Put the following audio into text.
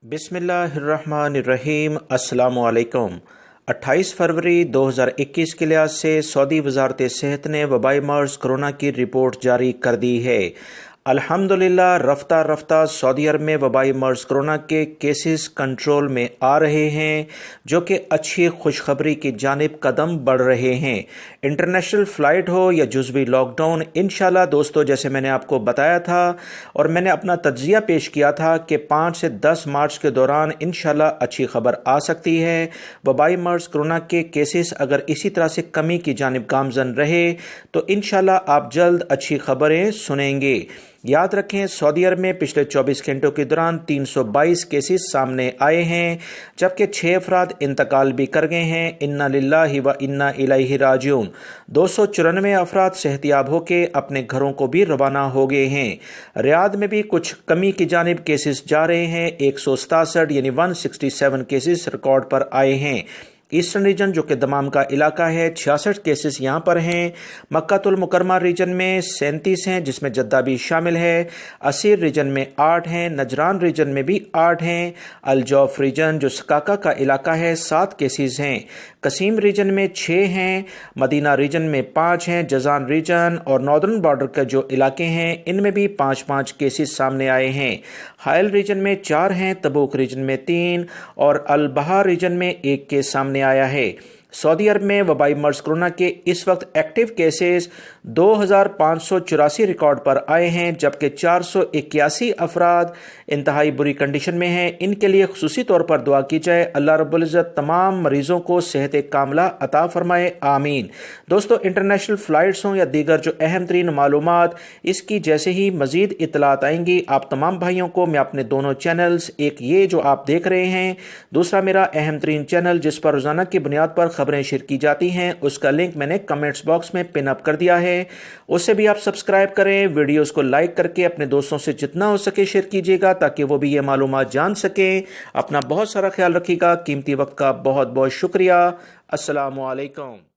بسم اللہ الرحمن الرحیم۔ السلام علیکم۔ 28 فروری 2021 کے لحاظ سے سعودی وزارت صحت نے وبائی مرض کرونا کی رپورٹ جاری کر دی ہے۔ الحمدللہ رفتہ رفتہ سعودی عرب میں وبائی مرض کرونا کے کیسز کنٹرول میں آ رہے ہیں، جو کہ اچھی خوشخبری کی جانب قدم بڑھ رہے ہیں۔ انٹرنیشنل فلائٹ ہو یا جزوی لاک ڈاؤن، انشاءاللہ دوستو جیسے میں نے آپ کو بتایا تھا اور میں نے اپنا تجزیہ پیش کیا تھا کہ 5 سے 10 مارچ کے دوران انشاءاللہ اچھی خبر آ سکتی ہے۔ وبائی مرض کرونا کے کیسز اگر اسی طرح سے کمی کی جانب گامزن رہے تو انشاءاللہ آپ جلد اچھی خبریں سنیں گے۔ یاد رکھیں سعودی عرب میں پچھلے 24 گھنٹوں کے دوران 322 کیسز سامنے آئے ہیں، جبکہ 6 افراد انتقال بھی کر گئے ہیں۔ انا للہ و انا الیہ راجعون۔ 294 افراد صحتیاب ہو کے اپنے گھروں کو بھی روانہ ہو گئے ہیں۔ ریاض میں بھی کچھ کمی کی جانب کیسز جا رہے ہیں۔ 167 یعنی 167 کیسز ریکارڈ پر آئے ہیں۔ ایسٹرن ریجن جو کہ دمام کا علاقہ ہے، 66 کیسز یہاں پر ہیں۔ مکہ المکرمہ ریجن میں 37 ہیں، جس میں جدہ بھی شامل ہے۔ اسیر ریجن میں 8 ہیں۔ نجران ریجن میں بھی 8 ہیں۔ الجوف ریجن جو سکاکا کا علاقہ ہے، 7 کیسز ہیں۔ قسیم ریجن میں 6 ہیں۔ مدینہ ریجن میں 5 ہیں۔ جازان ریجن اور ناردرن بارڈر کے جو علاقے ہیں ان میں بھی 5 کیسز سامنے آئے ہیں۔ حائل ریجن میں 4 ہیں۔ تبوک ریجن میں 3 اور البحر ریجن میں 1 کیس سامنے آیا ہے۔ سعودی عرب میں وبائی مرض کرونا کے اس وقت ایکٹیو کیسز 2584 ریکارڈ پر آئے ہیں، جبکہ 481 افراد انتہائی بری کنڈیشن میں ہیں۔ ان کے لیے خصوصی طور پر دعا کی جائے، اللہ رب العزت تمام مریضوں کو صحت کاملہ عطا فرمائے، آمین۔ دوستو انٹرنیشنل فلائٹس ہوں یا دیگر جو اہم ترین معلومات، اس کی جیسے ہی مزید اطلاعات آئیں گی آپ تمام بھائیوں کو میں اپنے دونوں چینلز، ایک یہ جو آپ دیکھ رہے ہیں، دوسرا میرا اہم ترین چینل جس پر روزانہ کی بنیاد پر خبریں شیئر کی جاتی ہیں، اس کا لنک میں نے کمنٹس باکس میں پن اپ کر دیا ہے، اسے بھی آپ سبسکرائیب کریں۔ ویڈیوز کو لائک کر کے اپنے دوستوں سے جتنا ہو سکے شیئر کیجیے گا تاکہ وہ بھی یہ معلومات جان سکیں۔ اپنا بہت سارا خیال رکھیے گا۔ قیمتی وقت کا بہت بہت شکریہ۔ السلام علیکم۔